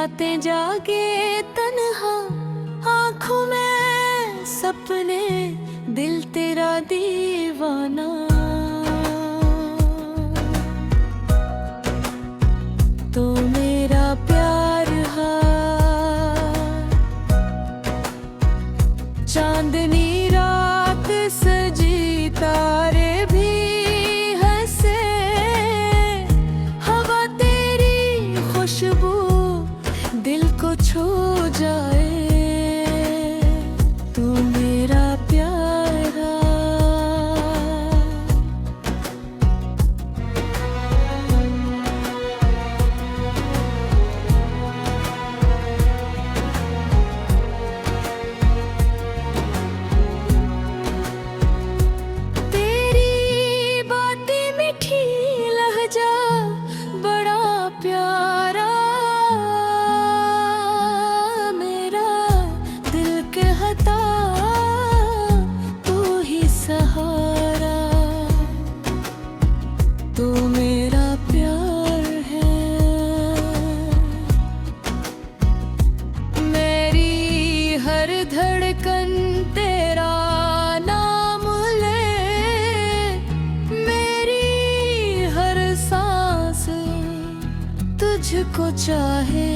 रातें जागे तन्हा, आंखों में सपने, दिल तेरा दीवाना। तो मेरा प्यार हा चांदनी रात सजी, तारे भी हंसे, हवा तेरी खुशबू दिल को छू जाए। तू मेरा प्यारा, तेरी बातें मीठी लहजा बड़ा प्यारा, मेरा दिल कहता तू ही सहारा। तू मेरा प्यार है, मेरी हर धड़कन तेरा नाम ले, मेरी हर सांस तुझको चाहे।